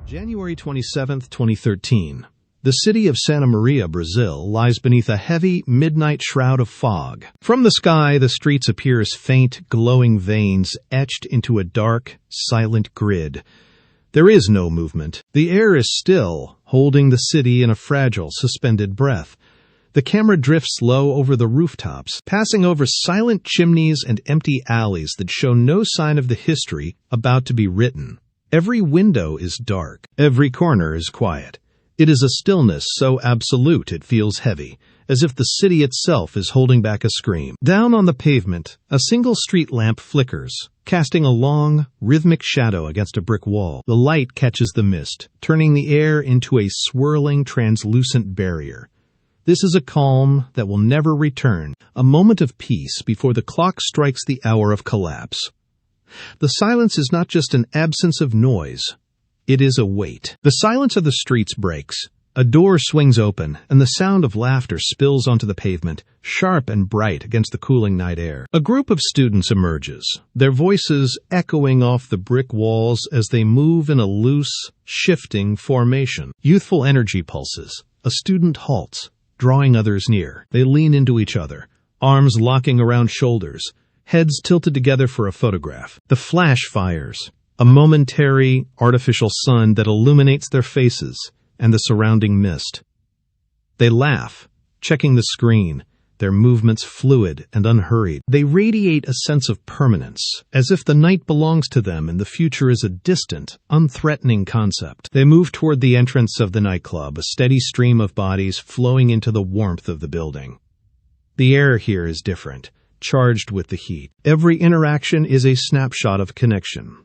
January 27, 2013. The city of Santa Maria, Brazil, lies beneath a heavy, midnight shroud of fog. From the sky, the streets appear as faint, glowing veins etched into a dark, silent grid. There is no movement. The air is still, holding the city in a fragile, suspended breath. The camera drifts low over the rooftops, passing over silent chimneys and empty alleys that show no sign of the history about to be written. Every window is dark. Every corner is quiet. It is a stillness so absolute it feels heavy, as if the city itself is holding back a scream. Down on the pavement, a single street lamp flickers, casting a long, rhythmic shadow against a brick wall. The light catches the mist, turning the air into a swirling, translucent barrier. This is a calm that will never return, a moment of peace before the clock strikes the hour of collapse. The silence is not just an absence of noise. It is a weight. The silence of the streets breaks. A door swings open, and the sound of laughter spills onto the pavement, sharp and bright against the cooling night air. A group of students emerges, their voices echoing off the brick walls as they move in a loose, shifting formation. Youthful energy pulses. A student halts, drawing others near. They lean into each other, arms locking around shoulders, heads tilted together for a photograph. The flash fires, a momentary, artificial sun that illuminates their faces and the surrounding mist. They laugh, checking the screen, their movements fluid and unhurried. They radiate a sense of permanence, as if the night belongs to them and the future is a distant, unthreatening concept. They move toward the entrance of the nightclub, a steady stream of bodies flowing into the warmth of the building. The air here is different, charged with the heat. Every interaction is a snapshot of connection.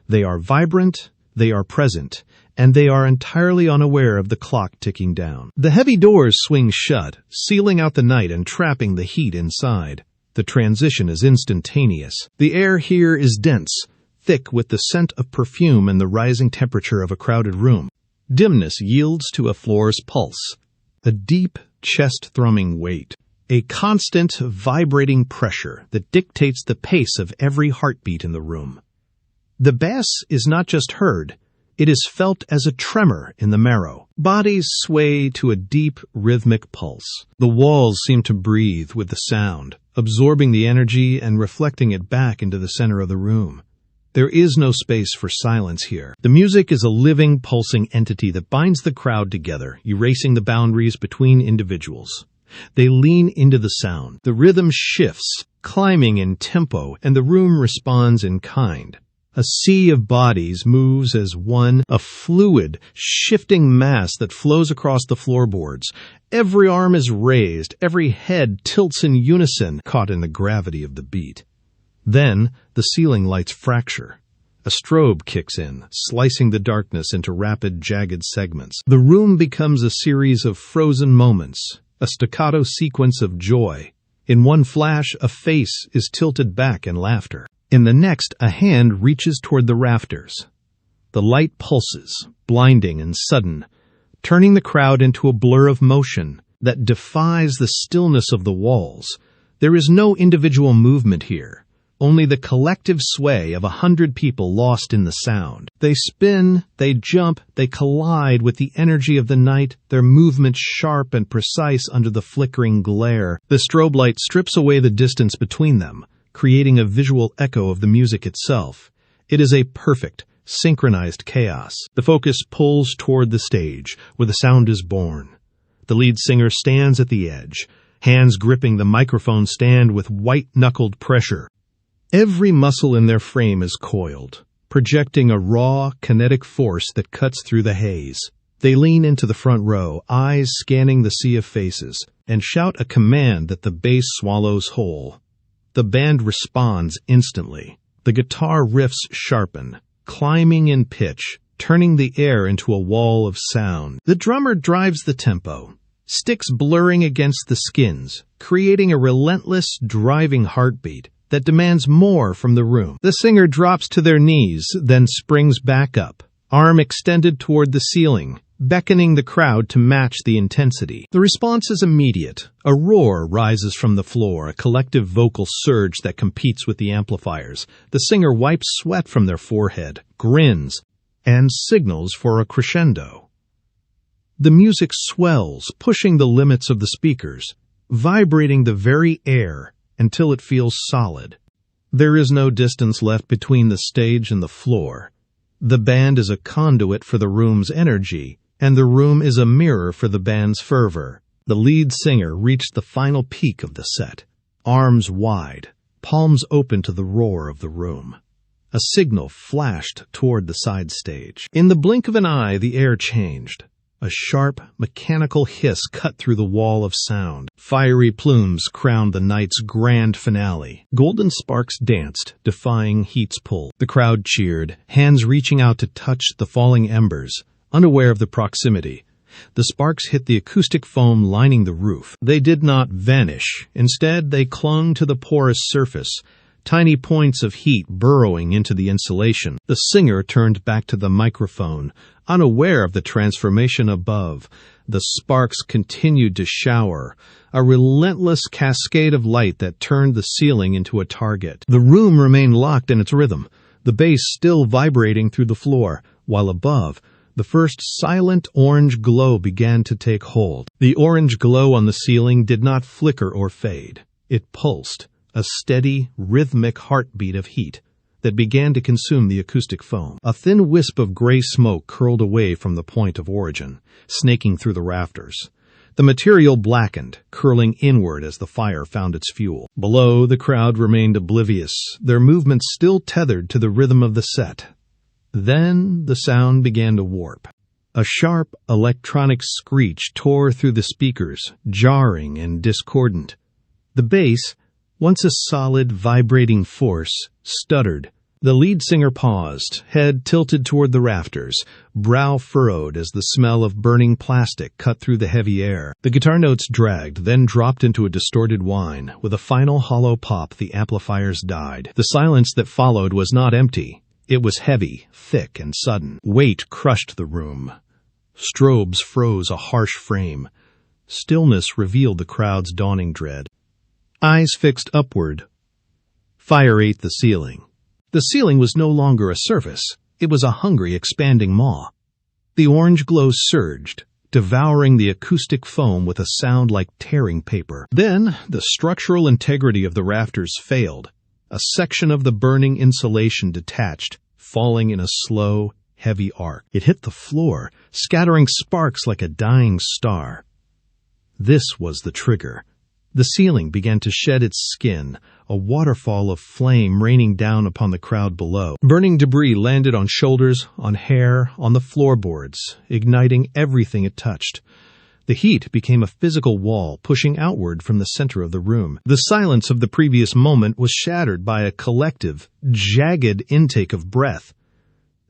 They are vibrant, they are present, and they are entirely unaware of the clock ticking down. The heavy doors swing shut, sealing out the night and trapping the heat inside. The transition is instantaneous. The air here is dense, thick with the scent of perfume and the rising temperature of a crowded room. Dimness yields to a floor's pulse, a deep, chest-thrumming weight. A constant, vibrating pressure that dictates the pace of every heartbeat in the room. The bass is not just heard, it is felt as a tremor in the marrow. Bodies sway to a deep, rhythmic pulse. The walls seem to breathe with the sound, absorbing the energy and reflecting it back into the center of the room. There is no space for silence here. The music is a living, pulsing entity that binds the crowd together, erasing the boundaries between individuals. They lean into the sound. The rhythm shifts, climbing in tempo, and the room responds in kind. A sea of bodies moves as one, a fluid, shifting mass that flows across the floorboards. Every arm is raised, every head tilts in unison, caught in the gravity of the beat. Then, the ceiling lights fracture. A strobe kicks in, slicing the darkness into rapid, jagged segments. The room becomes a series of frozen moments, a staccato sequence of joy. In one flash, a face is tilted back in laughter. In the next, a hand reaches toward the rafters. The light pulses, blinding and sudden, turning the crowd into a blur of motion that defies the stillness of the walls. There is no individual movement here, only the collective sway of 100 people lost in the sound. They spin, they jump, they collide with the energy of the night, their movements sharp and precise under the flickering glare. The strobe light strips away the distance between them, creating a visual echo of the music itself. It is a perfect, synchronized chaos. The focus pulls toward the stage, where the sound is born. The lead singer stands at the edge, hands gripping the microphone stand with white-knuckled pressure. Every muscle in their frame is coiled, projecting a raw, kinetic force that cuts through the haze. They lean into the front row, eyes scanning the sea of faces, and shout a command that the bass swallows whole. The band responds instantly. The guitar riffs sharpen, climbing in pitch, turning the air into a wall of sound. The drummer drives the tempo, sticks blurring against the skins, creating a relentless, driving heartbeat that demands more from the room. The singer drops to their knees, then springs back up, arm extended toward the ceiling, beckoning the crowd to match the intensity. The response is immediate. A roar rises from the floor, a collective vocal surge that competes with the amplifiers. The singer wipes sweat from their forehead, grins, and signals for a crescendo. The music swells, pushing the limits of the speakers, vibrating the very air until it feels solid. There is no distance left between the stage and the floor. The band is a conduit for the room's energy, and the room is a mirror for the band's fervor. The lead singer reached the final peak of the set, arms wide, palms open to the roar of the room. A signal flashed toward the side stage. In the blink of an eye, the air changed. A sharp, mechanical hiss cut through the wall of sound. Fiery plumes crowned the night's grand finale. Golden sparks danced, defying heat's pull. The crowd cheered, hands reaching out to touch the falling embers, unaware of the proximity. The sparks hit the acoustic foam lining the roof. They did not vanish. Instead, they clung to the porous surface, tiny points of heat burrowing into the insulation. The singer turned back to the microphone, unaware of the transformation above. The sparks continued to shower, a relentless cascade of light that turned the ceiling into a target. The room remained locked in its rhythm, the bass still vibrating through the floor, while above, the first silent orange glow began to take hold. The orange glow on the ceiling did not flicker or fade. It pulsed, a steady, rhythmic heartbeat of heat that began to consume the acoustic foam. A thin wisp of gray smoke curled away from the point of origin, snaking through the rafters. The material blackened, curling inward as the fire found its fuel. Below, the crowd remained oblivious, their movements still tethered to the rhythm of the set. Then the sound began to warp. A sharp, electronic screech tore through the speakers, jarring and discordant. The bass, once a solid, vibrating force, stuttered. The lead singer paused, head tilted toward the rafters, brow furrowed as the smell of burning plastic cut through the heavy air. The guitar notes dragged, then dropped into a distorted whine. With a final hollow pop, the amplifiers died. The silence that followed was not empty. It was heavy, thick, and sudden. Weight crushed the room. Strobes froze a harsh frame. Stillness revealed the crowd's dawning dread. Eyes fixed upward. Fire ate the ceiling. The ceiling was no longer a surface. It was a hungry, expanding maw. The orange glow surged, devouring the acoustic foam with a sound like tearing paper. Then, the structural integrity of the rafters failed. A section of the burning insulation detached, falling in a slow, heavy arc. It hit the floor, scattering sparks like a dying star. This was the trigger. The ceiling began to shed its skin, a waterfall of flame raining down upon the crowd below. Burning debris landed on shoulders, on hair, on the floorboards, igniting everything it touched. The heat became a physical wall, pushing outward from the center of the room. The silence of the previous moment was shattered by a collective, jagged intake of breath.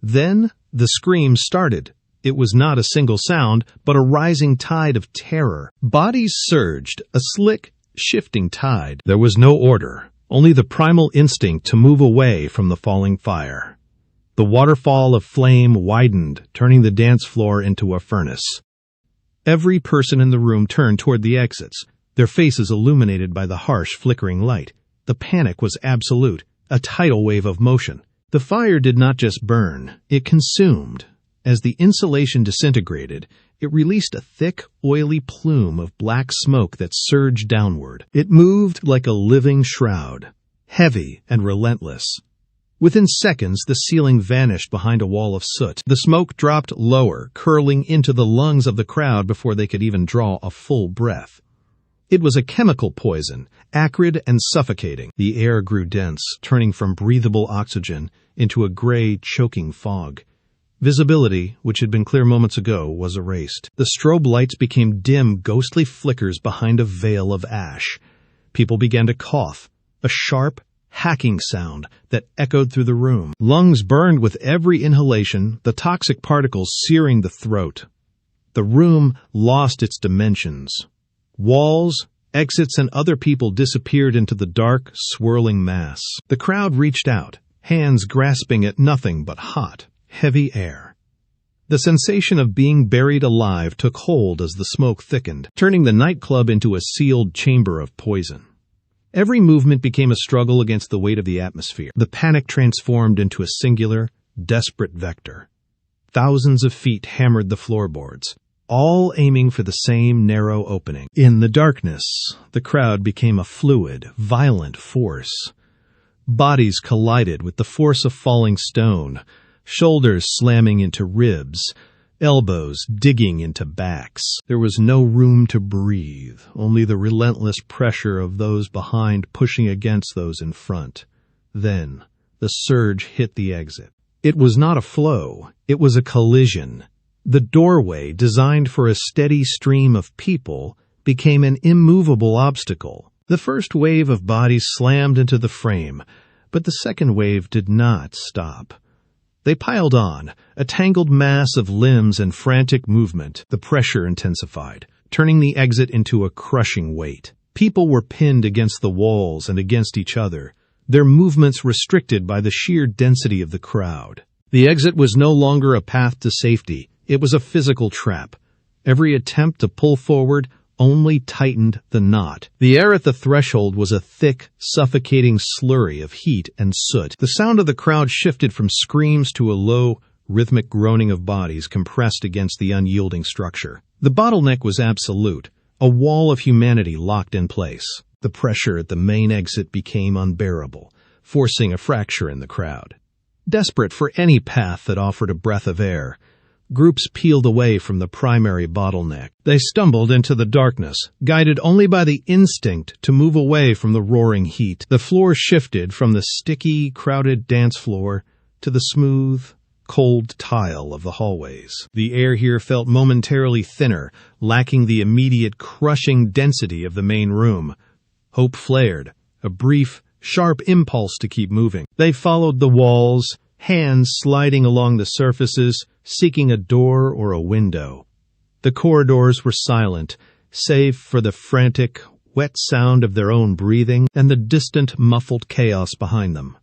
Then the scream started. It was not a single sound, but a rising tide of terror. Bodies surged, a slick, shifting tide. There was no order, only the primal instinct to move away from the falling fire. The waterfall of flame widened, turning the dance floor into a furnace. Every person in the room turned toward the exits, their faces illuminated by the harsh, flickering light. The panic was absolute, a tidal wave of motion. The fire did not just burn, it consumed. As the insulation disintegrated, it released a thick, oily plume of black smoke that surged downward. It moved like a living shroud, heavy and relentless. Within seconds, the ceiling vanished behind a wall of soot. The smoke dropped lower, curling into the lungs of the crowd before they could even draw a full breath. It was a chemical poison, acrid and suffocating. The air grew dense, turning from breathable oxygen into a gray, choking fog. Visibility, which had been clear moments ago, was erased. The strobe lights became dim, ghostly flickers behind a veil of ash. People began to cough, a sharp, hacking sound that echoed through the room. Lungs burned with every inhalation, the toxic particles searing the throat. The room lost its dimensions. Walls, exits, and other people disappeared into the dark, swirling mass. The crowd reached out, hands grasping at nothing but hot, heavy air. The sensation of being buried alive took hold as the smoke thickened, turning the nightclub into a sealed chamber of poison. Every movement became a struggle against the weight of the atmosphere. The panic transformed into a singular, desperate vector. thousands of feet hammered the floorboards, all aiming for the same narrow opening. In the darkness, the crowd became a fluid, violent force. Bodies collided with the force of falling stone, shoulders slamming into ribs, elbows digging into backs. There was no room to breathe, only the relentless pressure of those behind pushing against those in front. Then, the surge hit the exit. It was not a flow, it was a collision. The doorway, designed for a steady stream of people, became an immovable obstacle. The first wave of bodies slammed into the frame, but the second wave did not stop. They piled on, a tangled mass of limbs and frantic movement. The pressure intensified, turning the exit into a crushing weight. People were pinned against the walls and against each other, their movements restricted by the sheer density of the crowd. The exit was no longer a path to safety. It was a physical trap. Every attempt to pull forward only tightened the knot. The air at the threshold was a thick, suffocating slurry of heat and soot. The sound of the crowd shifted from screams to a low, rhythmic groaning of bodies compressed against the unyielding structure. The bottleneck was absolute, a wall of humanity locked in place. The pressure at the main exit became unbearable, forcing a fracture in the crowd. Desperate for any path that offered a breath of air, groups peeled away from the primary bottleneck. They stumbled into the darkness, guided only by the instinct to move away from the roaring heat. The floor shifted from the sticky, crowded dance floor to the smooth, cold tile of the hallways. The air here felt momentarily thinner, lacking the immediate crushing density of the main room. Hope flared, a brief, sharp impulse to keep moving. They followed the walls, hands sliding along the surfaces, seeking a door or a window. The corridors were silent, save for the frantic, wet sound of their own breathing and the distant, muffled chaos behind them.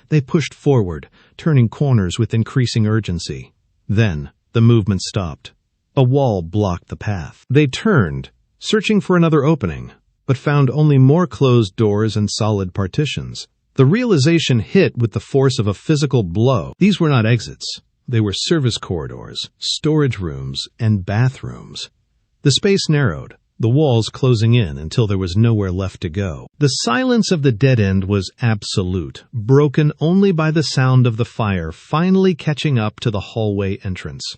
They pushed forward, turning corners with increasing urgency. Then, the movement stopped. A wall blocked the path. They turned, searching for another opening, but found only more closed doors and solid partitions. The realization hit with the force of a physical blow. These were not exits. They were service corridors, storage rooms, and bathrooms. The space narrowed, the walls closing in until there was nowhere left to go. The silence of the dead end was absolute, broken only by the sound of the fire finally catching up to the hallway entrance.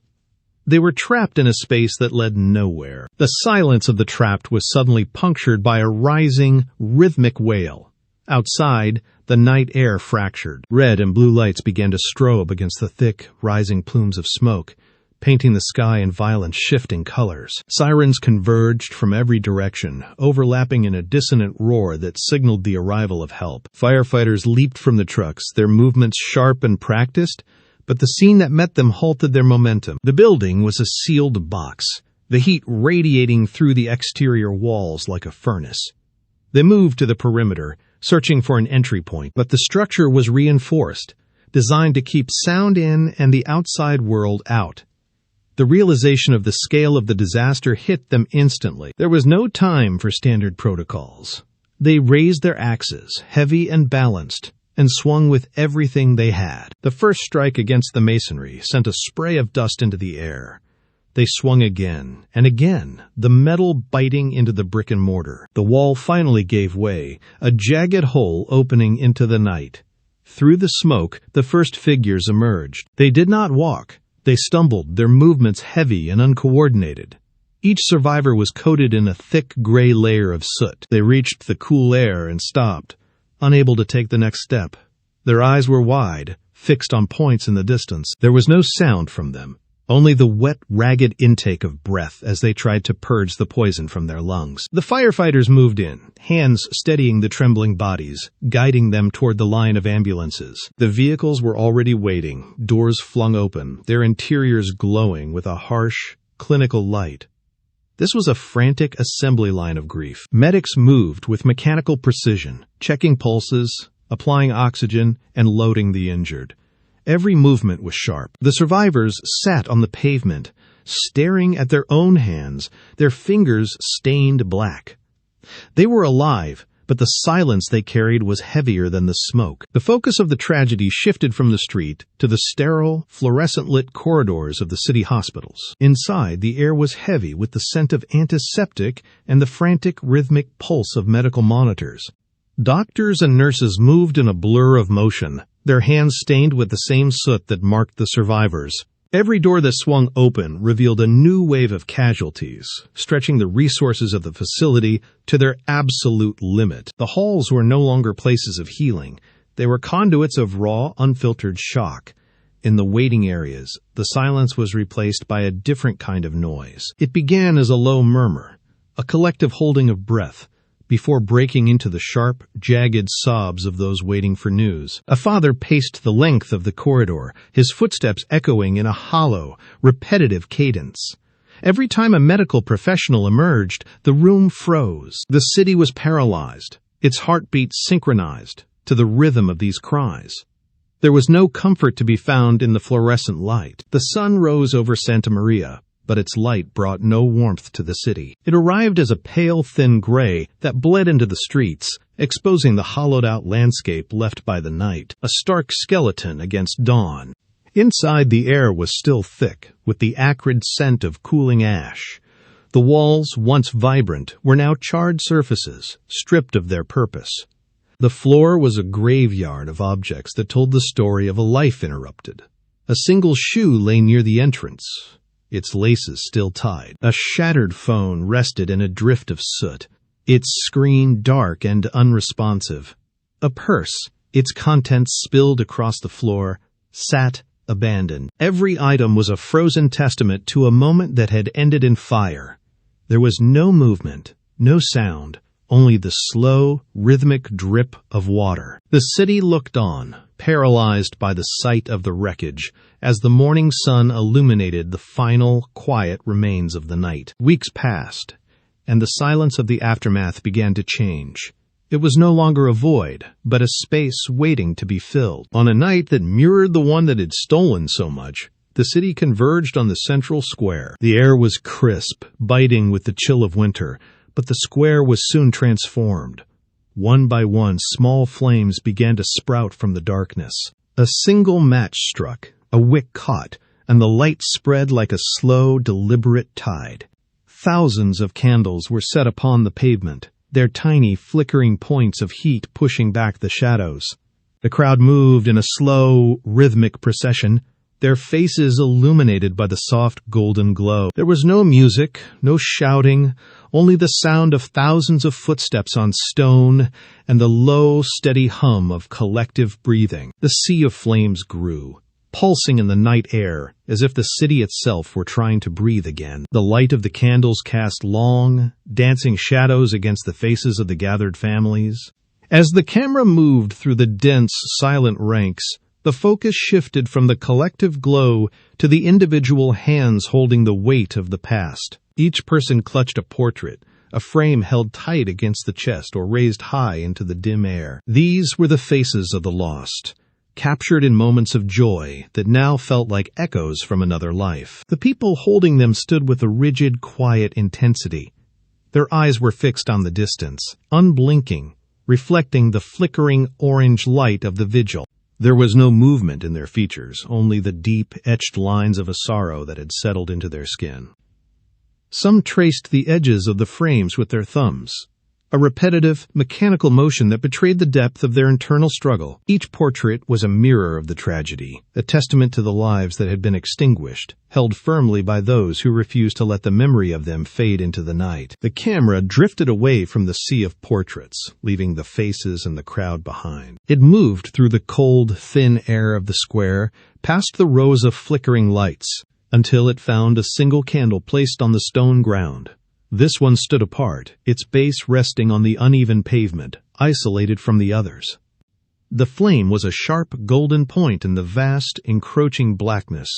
They were trapped in a space that led nowhere. The silence of the trapped was suddenly punctured by a rising, rhythmic wail. Outside, the night air fractured. Red and blue lights began to strobe against the thick, rising plumes of smoke, painting the sky in violent, shifting colors. Sirens converged from every direction, overlapping in a dissonant roar that signaled the arrival of help. Firefighters leaped from the trucks, their movements sharp and practiced, but the scene that met them halted their momentum. The building was a sealed box, the heat radiating through the exterior walls like a furnace. They moved to the perimeter, searching for an entry point, but the structure was reinforced, designed to keep sound in and the outside world out. The realization of the scale of the disaster hit them instantly. There was no time for standard protocols. They raised their axes, heavy and balanced, and swung with everything they had. The first strike against the masonry sent a spray of dust into the air. They swung again and again, the metal biting into the brick and mortar. The wall finally gave way, a jagged hole opening into the night. Through the smoke, the first figures emerged. They did not walk. They stumbled, their movements heavy and uncoordinated. Each survivor was coated in a thick gray layer of soot. They reached the cool air and stopped, unable to take the next step. Their eyes were wide, fixed on points in the distance. There was no sound from them. Only the wet, ragged intake of breath as they tried to purge the poison from their lungs. The firefighters moved in, hands steadying the trembling bodies, guiding them toward the line of ambulances. The vehicles were already waiting, doors flung open, their interiors glowing with a harsh, clinical light. This was a frantic assembly line of grief. Medics moved with mechanical precision, checking pulses, applying oxygen, and loading the injured. Every movement was sharp. The survivors sat on the pavement, staring at their own hands, their fingers stained black. They were alive, but the silence they carried was heavier than the smoke. The focus of the tragedy shifted from the street to the sterile, fluorescent-lit corridors of the city hospitals. Inside, the air was heavy with the scent of antiseptic and the frantic, rhythmic pulse of medical monitors. Doctors and nurses moved in a blur of motion, their hands stained with the same soot that marked the survivors. Every door that swung open revealed a new wave of casualties, stretching the resources of the facility to their absolute limit. The halls were no longer places of healing. They were conduits of raw, unfiltered shock. In the waiting areas, the silence was replaced by a different kind of noise. It began as a low murmur, a collective holding of breath, before breaking into the sharp, jagged sobs of those waiting for news. A father paced the length of the corridor, his footsteps echoing in a hollow, repetitive cadence. Every time a medical professional emerged, the room froze. The city was paralyzed, its heartbeat synchronized to the rhythm of these cries. There was no comfort to be found in the fluorescent light. The sun rose over Santa Maria, but its light brought no warmth to the city. It arrived as a pale, thin gray that bled into the streets, exposing the hollowed-out landscape left by the night, a stark skeleton against dawn. Inside, the air was still thick, with the acrid scent of cooling ash. The walls, once vibrant, were now charred surfaces, stripped of their purpose. The floor was a graveyard of objects that told the story of a life interrupted. A single shoe lay near the entrance, its laces still tied. A shattered phone rested in a drift of soot, its screen dark and unresponsive. A purse, its contents spilled across the floor, sat abandoned. Every item was a frozen testament to a moment that had ended in fire. There was no movement, no sound, only the slow, rhythmic drip of water. The city looked on, paralyzed by the sight of the wreckage, as the morning sun illuminated the final, quiet remains of the night. Weeks passed, and the silence of the aftermath began to change. It was no longer a void, but a space waiting to be filled. On a night that mirrored the one that had stolen so much, the city converged on the central square. The air was crisp, biting with the chill of winter, but the square was soon transformed. One by one, small flames began to sprout from the darkness. A single match struck, a wick caught, and the light spread like a slow, deliberate tide. Thousands of candles were set upon the pavement, their tiny, flickering points of heat pushing back the shadows. The crowd moved in a slow, rhythmic procession, their faces illuminated by the soft golden glow. There was no music, no shouting, only the sound of thousands of footsteps on stone and the low, steady hum of collective breathing. The sea of flames grew, pulsing in the night air as if the city itself were trying to breathe again. The light of the candles cast long, dancing shadows against the faces of the gathered families. As the camera moved through the dense, silent ranks, the focus shifted from the collective glow to the individual hands holding the weight of the past. Each person clutched a portrait, a frame held tight against the chest or raised high into the dim air. These were the faces of the lost, captured in moments of joy that now felt like echoes from another life. The people holding them stood with a rigid, quiet intensity. Their eyes were fixed on the distance, unblinking, reflecting the flickering orange light of the vigil. There was no movement in their features, only the deep, etched lines of a sorrow that had settled into their skin. Some traced the edges of the frames with their thumbs, a repetitive, mechanical motion that betrayed the depth of their internal struggle. Each portrait was a mirror of the tragedy, a testament to the lives that had been extinguished, held firmly by those who refused to let the memory of them fade into the night. The camera drifted away from the sea of portraits, leaving the faces and the crowd behind. It moved through the cold, thin air of the square, past the rows of flickering lights, until it found a single candle placed on the stone ground. This one stood apart, its base resting on the uneven pavement, isolated from the others. The flame was a sharp golden point in the vast, encroaching blackness.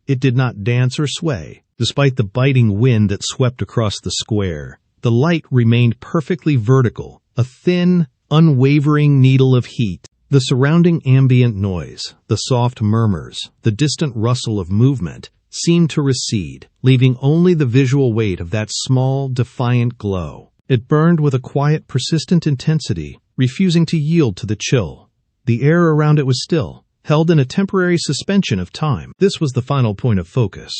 It did not dance or sway. Despite the biting wind that swept across the square, the light remained perfectly vertical, a thin, unwavering needle of heat. The surrounding ambient noise, the soft murmurs, the distant rustle of movement, seemed to recede, leaving only the visual weight of that small, defiant glow. It burned with a quiet, persistent intensity, refusing to yield to the chill. The air around it was still, held in a temporary suspension of time. This was the final point of focus,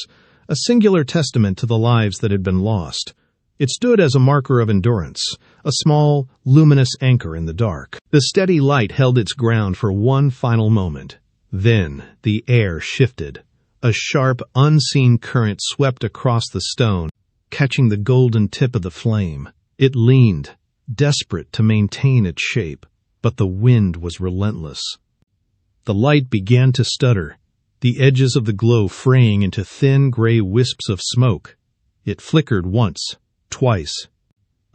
a singular testament to the lives that had been lost. It stood as a marker of endurance, a small, luminous anchor in the dark. The steady light held its ground for one final moment. Then the air shifted. A sharp, unseen current swept across the stone, catching the golden tip of the flame. It leaned, desperate to maintain its shape, but the wind was relentless. The light began to stutter, the edges of the glow fraying into thin gray wisps of smoke. It flickered once, twice,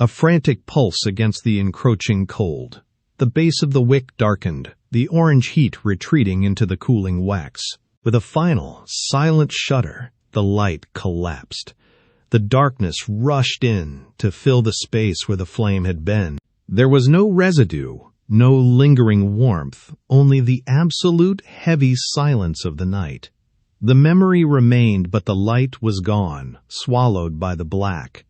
a frantic pulse against the encroaching cold. The base of the wick darkened, the orange heat retreating into the cooling wax. With a final, silent shudder, the light collapsed. The darkness rushed in to fill the space where the flame had been. There was no residue, no lingering warmth, only the absolute heavy silence of the night. The memory remained, but the light was gone, swallowed by the black.